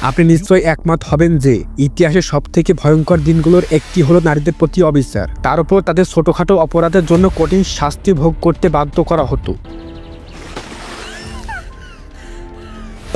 আপনি নিশ্চয়ই একমত হবেন যে ইতিহাসের সবথেকে ভয়ঙ্কর দিনগুলোর একটি হলো নারীদের প্রতি অবিচার, তার উপর তাদের ছোটখাটো অপরাধের জন্য কঠিন শাস্তি ভোগ করতে বাধ্য করা হতো।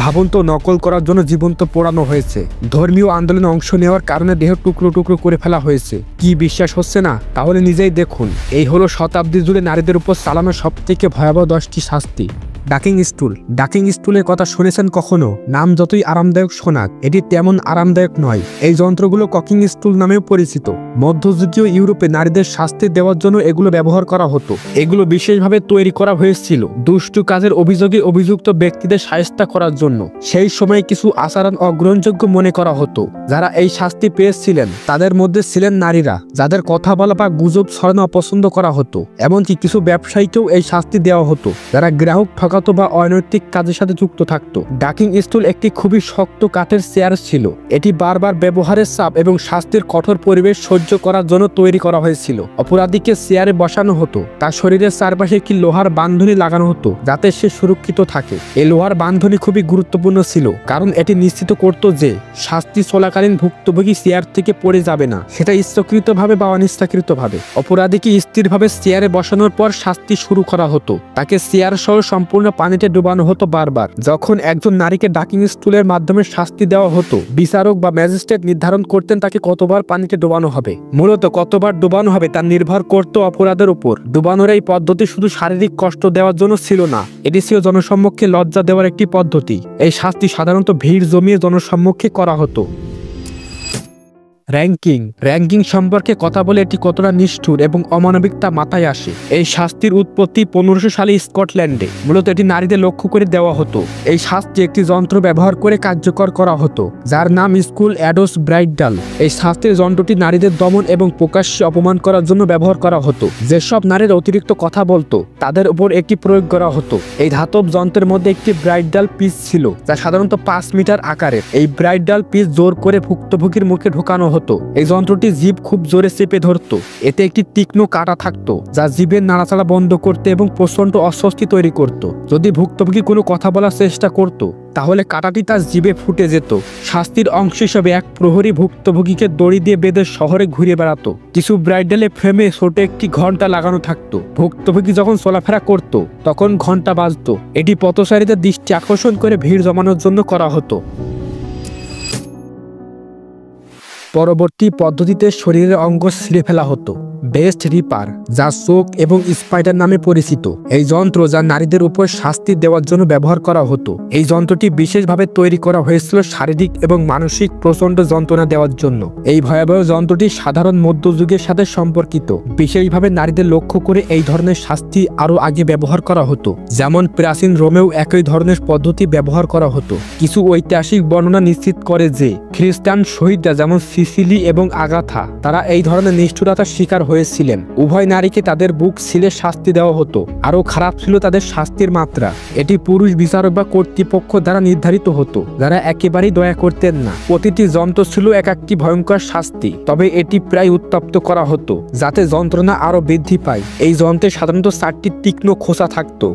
ভাবুন তো, নকল করার জন্য জীবন্ত পোড়ানো হয়েছে, ধর্মীয় আন্দোলনে অংশ নেওয়ার কারণে দেহ টুকরো টুকরো করে ফেলা হয়েছে। কি বিশ্বাস হচ্ছে না? তাহলে নিজেই দেখুন। এই হলো শতাব্দী জুড়ে নারীদের উপর চালানো সবথেকে ভয়াবহ 10টি শাস্তি। ডাকিং স্টুল। ডাকিং স্টুলের কথা শুনেছেন কখনো? নাম যতই আরামদায়ক শোনাক, এটি তেমন আরামদায়ক নয়। এই যন্ত্রগুলো ককিং স্টুল নামেও পরিচিত। মধ্যযুগীয় ইউরোপে নারীদের শাস্তি দেওয়ার জন্য এগুলো ব্যবহার করা হতো। এগুলো বিশেষভাবে তৈরি করা হয়েছিল দুষ্টু কাজের অভিযোগে অভিযুক্ত ব্যক্তিদের শায়েস্তা করার জন্য। সেই সময় কিছু আচরণ অগ্রহণযোগ্য মনে করা হতো। যারা এই শাস্তি পেয়েছিলেন তাদের মধ্যে ছিলেন নারীরা, যাদের কথা বলা বা গুজব ছড়ানো অপছন্দ করা হতো। এমনকি কিছু ব্যবসায়ীকেও এই শাস্তি দেওয়া হতো যারা গ্রাহক ঠকাতো বা অনৈতিক কাজের সাথে যুক্ত থাকতো। ডাকিং স্টুল একটি খুবই শক্ত কাঠের চেয়ার ছিল। এটি বারবার ব্যবহারের চাপ এবং শাস্তির কঠোর পরিবেশ সহ্য করার জন্য তৈরি করা হয়েছিল। অপরাধীকে চেয়ারে বসানো হতো, তার শরীরের চারপাশে একটি লোহার বাঁধনি লাগানো হতো যাতে সে সুরক্ষিত থাকে। এই লোহার বাঁধনি খুবই গুরুত্বপূর্ণ ছিল, কারণ এটি নিশ্চিত করত যে শাস্তি চলাকালীন ভুক্তভোগী চেয়ার থেকে পড়ে যাবে না, সেটা ইচ্ছাকৃতভাবে বা অনিচ্ছাকৃতভাবে। অপরাধীকে স্থিরভাবে চেয়ারে বসানোর পর শাস্তি শুরু করা হতো। তাকে চেয়ার সহ সম্পূর্ণ পানিতে ডুবানো হতো বারবার। যখন একজন নারীকে ডাকিং স্টুলের মাধ্যমে শাস্তি দেওয়া হতো, বিচারক বা ম্যাজিস্ট্রেট নির্ধারণ করতেন তাকে কতবার পানিতে ডুবানো হবে। মূলত কতবার ডুবানো হবে তা নির্ভর করত অপরাধের উপর। ডুবানোর এই পদ্ধতি শুধু শারীরিক কষ্ট দেওয়ার জন্য ছিল না, এটি ছিল জনসম্মুখে লজ্জা দেওয়ার একটি পদ্ধতি। এই শাস্তি সাধারণত ভিড় জমিয়ে জনসম্মুখে করা হতো। র্যাঙ্কিং। র্যাঙ্কিং সম্পর্কে কথা বলে এটি কতটা নিষ্ঠুর এবং অমানবিক তা মাথায় আসে। এই শাস্তির উৎপত্তি 1500 সালে স্কটল্যান্ডে। মূলত এটি নারীদের লক্ষ্য করে দেওয়া হতো। এই শাস্তি একটি যন্ত্র ব্যবহার করে কার্যকর করা হতো যার নাম স্কুল অ্যাডোস ব্রাইডাল। এই শাস্তির যন্ত্রটি নারীদের দমন এবং প্রকাশ্যে অপমান করার জন্য ব্যবহার করা হতো। যেসব নারীর অতিরিক্ত কথা বলতো তাদের উপর একটি প্রয়োগ করা হতো। এই ধাতব যন্ত্রের মধ্যে একটি ব্রাইডাল পিস ছিল যা সাধারণত 5 মিটার আকারের। এই ব্রাইডাল পিস জোর করে ভুক্তভোগীর মুখে ঢোকানো হতো। এই যন্ত্রটি জিভ খুব জোরে চেপে ধরতো। এতে একটি তীক্ষ্ণ কাঁটা থাকতো যা জিভের নাড়াচাড়া বন্ধ করতে এবং প্রচন্ড অস্বস্তি তৈরি করত। যদি ভুক্তভোগী কোনো কথা বলার চেষ্টা করত তাহলে কাঁটাটি তার জিভে ফুটে যেত। শাস্তির অংশ হিসেবে এক প্রহরী ভুক্তভোগীকে দড়ি দিয়ে বেঁধে শহরে ঘুরে বেড়াতো। কিছু ব্রাইডালে ফ্রেমে ছোট একটি ঘন্টা লাগানো থাকতো। ভুক্তভোগী যখন চলাফেরা করত তখন ঘন্টা বাজতো। এটি পথচারীদের দৃষ্টি আকর্ষণ করে ভিড় জমানোর জন্য করা হতো। পরবর্তী পদ্ধতিতে শরীরের অঙ্গ ছিঁড়ে ফেলা হতো। বেস্ট রিপার, যা চোখ এবং স্পাইডার নামে পরিচিত। এই যন্ত্র যা নারীদের উপর শাস্তি দেওয়ার জন্য ব্যবহার করা হতো। এই যন্ত্রটি বিশেষভাবে তৈরি করা হয়েছিল শারীরিক এবং মানসিক প্রচণ্ড যন্ত্রণা দেওয়ার জন্য। এই ভয়াবহ যন্ত্রটি সাধারণ মধ্যযুগের সাথে সম্পর্কিত। বিশেষভাবে নারীদের লক্ষ্য করে এই ধরনের শাস্তি আরও আগে ব্যবহার করা হতো। যেমন প্রাচীন রোমেও একই ধরনের পদ্ধতি ব্যবহার করা হতো। কিছু ঐতিহাসিক বর্ণনা নিশ্চিত করে যে খ্রিস্টান শহীদরা যেমন সিসিলি এবং আগাথা তারা এই ধরনের নিষ্ঠুরতার শিকার হয়েছিলেন। উভয় নারীকে তাদের বুক ছিলে শাস্তি দেওয়া হতো। আরও খারাপ ছিল তাদের শাস্তির মাত্রা। এটি পুরুষ বিচারক বা কর্তৃপক্ষ দ্বারা নির্ধারিত হতো, যারা একেবারেই দয়া করতেন না। প্রতিটি যন্ত্র ছিল এক একটি ভয়ঙ্কর শাস্তি, তবে এটি প্রায় উত্তপ্ত করা হতো যাতে যন্ত্রণা আরও বৃদ্ধি পায়। এই যন্ত্রে সাধারণত 4টি তীক্ষ্ণ খোঁচা থাকতো।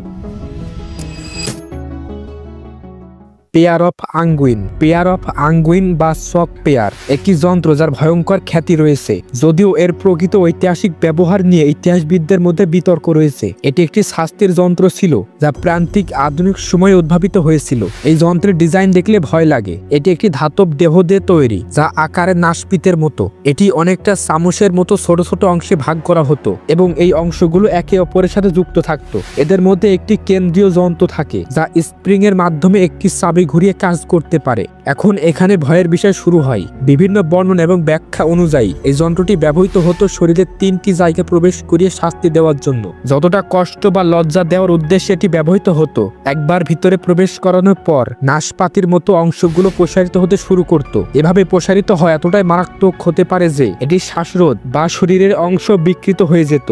পেয়ার অফ আঙ্গুইন। পেয়ার অফ আঙ্গুইন বা শক পেয়ার একটি যন্ত্র যার ভয়ঙ্কর খ্যাতি রয়েছে, যদিও এর প্রকৃত ঐতিহাসিক ব্যবহার নিয়ে ইতিহাসবিদদের মধ্যে বিতর্ক রয়েছে। এটি একটি শাস্তির যন্ত্র ছিল যা প্রান্তিক আধুনিক সময়ে উদ্ভাবিত হয়েছিল। এই যন্ত্রের ডিজাইন দেখলে ভয় লাগে। এটি একটি ধাতব দেহ দিয়ে তৈরি যা আকারে নাশপিতের মতো। এটি অনেকটা চামচের মতো ছোট ছোট অংশে ভাগ করা হতো এবং এই অংশগুলো একে অপরের সাথে যুক্ত থাকতো। এদের মধ্যে একটি কেন্দ্রীয় যন্ত্র থাকে যা স্প্রিং এর মাধ্যমে একটি চাবি ঘুরিয়ে কাজ করতে পারে। এখন এখানে ভয়ের বিষয় শুরু হয়। বিভিন্ন বর্ণনা এবং ব্যাখ্যা অনুযায়ী এই যন্ত্রটি ব্যবহৃত হতো শরীরের 3টি জায়গা প্রবেশ করিয়ে শাস্তি দেওয়ার জন্য। যতটা কষ্ট বা লজ্জা দেওয়ার উদ্দেশ্যে এটি ব্যবহৃত হতো। একবার ভিতরে প্রবেশ করানোর পর নাশপাতির মতো অংশগুলো প্রসারিত হতে শুরু করত। এভাবে প্রসারিত হয় এতটাই মারাত্মক হতে পারে যে এটি শ্বাসরোধ বা শরীরের অংশ বিকৃত হয়ে যেত।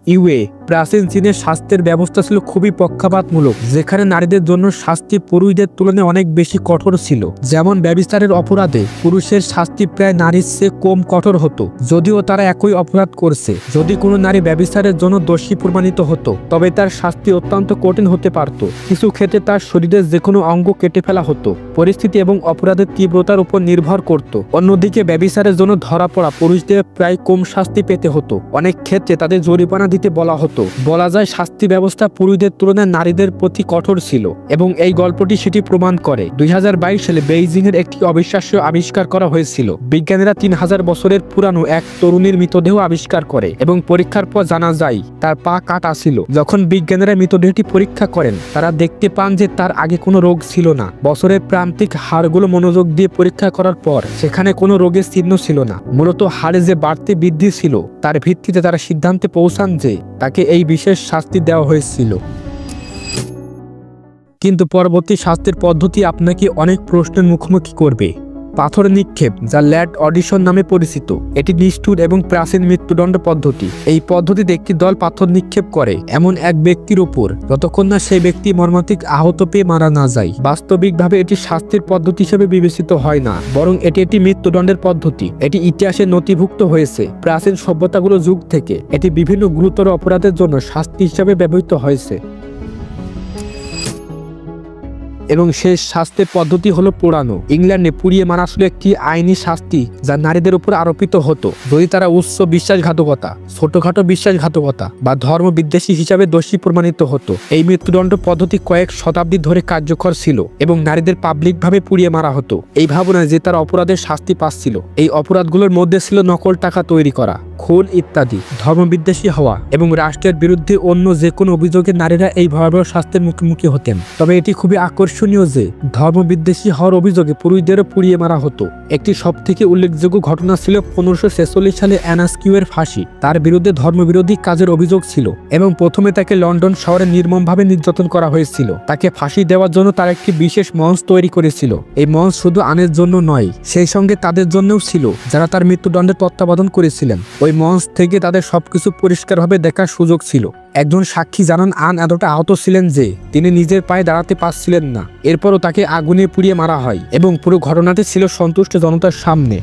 ইউএ প্রাচীন চীনের শাস্তির ব্যবস্থা ছিল খুবই পক্ষপাতমূলক, যেখানে নারীদের জন্য শাস্তি পুরুষদের তুলনায় অনেক বেশি কঠোর ছিল। যেমন ব্যভিচারের অপরাধে পুরুষের শাস্তি প্রায় নারীর চেয়ে কম কঠোর হতো, যদিও তারা একই অপরাধ করছে। যদি কোনো নারী ব্যভিচারের জন্য দোষী প্রমাণিত হতো তবে তার শাস্তি অত্যন্ত কঠিন হতে পারত। কিছু ক্ষেত্রে তার শরীরের যে কোনো অঙ্গ কেটে ফেলা হতো। পরিস্থিতি এবং অপরাধের তীব্রতার উপর নির্ভর করত। অন্যদিকে ব্যভিচারের জন্য ধরা পড়া পুরুষদের প্রায় কম শাস্তি পেতে হতো। অনেক ক্ষেত্রে তাদের জরিমানা দিতে বলা হতো। বলা যায় শাস্তি ব্যবস্থা পুরুষদের তুলনায় নারীদের প্রতি কঠোর ছিল, এবং এই গল্পটি সেটি প্রমাণ করে। 2022 সালে বেইজিং এর একটি অবিশ্বাস্য আবিষ্কার করা হয়েছিল। বিজ্ঞানীরা 3000 বছরের পুরানো এক তরুণীর মৃতদেহ আবিষ্কার করে এবং পরীক্ষার পর জানা যায় তার পা কাটা ছিল। যখন বিজ্ঞানীরা মৃতদেহটি পরীক্ষা করেন তারা দেখতে পান যে তার আগে কোনো রোগ ছিল না। বছরের প্রান্তিক হাড়গুলো মনোযোগ দিয়ে পরীক্ষা করার পর সেখানে কোনো রোগের চিহ্ন ছিল না। মূলত হাড়ে যে বাড়তি বৃদ্ধি ছিল তার ভিত্তিতে তারা সিদ্ধান্তে পৌঁছান যে তাকে এই বিশেষ শাস্তি দেওয়া হয়েছিল। কিন্তু পরবর্তী শাস্তির পদ্ধতি আপনাকে অনেক প্রশ্নের মুখোমুখি করবে। পাথর নিক্ষেপ, যা ল্যাড অডিশন নামে পরিচিত, এটি নিষ্ঠুর এবং প্রাচীন মৃত্যুদণ্ড পদ্ধতি। এই পদ্ধতিতে একটি দল পাথর নিক্ষেপ করে এমন এক ব্যক্তির উপর যতক্ষণ না সেই ব্যক্তি মর্মান্তিক আহত পেয়ে মারা না যায়। বাস্তবিকভাবে এটি শাস্তির পদ্ধতি হিসেবে বিবেচিত হয় না, বরং এটি একটি মৃত্যুদণ্ডের পদ্ধতি। এটি ইতিহাসে নথিভুক্ত হয়েছে। প্রাচীন সভ্যতাগুলোর যুগ থেকে এটি বিভিন্ন গুরুতর অপরাধের জন্য শাস্তি হিসাবে ব্যবহৃত হয়েছে। এবং শেষ শাস্তির পদ্ধতি হলো পোড়ানো। ইংল্যান্ডে পুড়িয়ে মারা ছিল একটি আইনি শাস্তি যা নারীদের উপর আরোপিত হতো যদি তারা উচ্চ বিশ্বাসঘাতকতা, ছোটখাটো বিশ্বাসঘাতকতা বা ধর্ম বিদ্বেষী হিসাবে দোষী প্রমাণিত হতো। এই মৃত্যুদণ্ড পদ্ধতি কয়েক শতাব্দী ধরে কার্যকর ছিল এবং নারীদের পাবলিকভাবে পুড়িয়ে মারা হতো এই ভাবনায় যে তারা অপরাধের শাস্তি পাচ্ছিল। এই অপরাধগুলোর মধ্যে ছিল নকল টাকা তৈরি করা, খুন ইত্যাদি, ধর্মবিদ্বেষী হওয়া এবং রাষ্ট্রের বিরুদ্ধে অন্য যে কোনো অভিযোগে নারীরা এই ভয়াবহ শাস্তির মুখোমুখি হতেন। তবে এটি খুবই আকর্ষণীয় যে ধর্মবিদ্বেষী হওয়ার অভিযোগে পুরুষদেরও পুড়িয়ে মারা হতো। একটি সবথেকে উল্লেখযোগ্য ঘটনা ছিল 1546 সালে অ্যানাস্কিউয়ের ফাঁসি। তার বিরুদ্ধে ধর্মবিরোধী কাজের অভিযোগ ছিল এবং প্রথমে তাকে লন্ডন শহরে নির্মমভাবে নির্যাতন করা হয়েছিল। তাকে ফাঁসি দেওয়ার জন্য তার একটি বিশেষ মঞ্চ তৈরি করেছিল। এই মঞ্চ শুধু আনের জন্য নয়, সেই সঙ্গে তাদের জন্যও ছিল যারা তার মৃত্যুদণ্ডের তত্ত্বাবধান করেছিলেন। ওই মঞ্চ থেকে তাদের সবকিছু পরিষ্কারভাবে দেখার সুযোগ ছিল। একজন সাক্ষী জানান আন এতটা আহত ছিলেন যে তিনি নিজের পায়ে দাঁড়াতে পারছিলেন না। এরপরও তাকে আগুনে পুড়িয়ে মারা হয় এবং পুরো ঘটনাটি ছিল সন্তুষ্ট জনতার সামনে।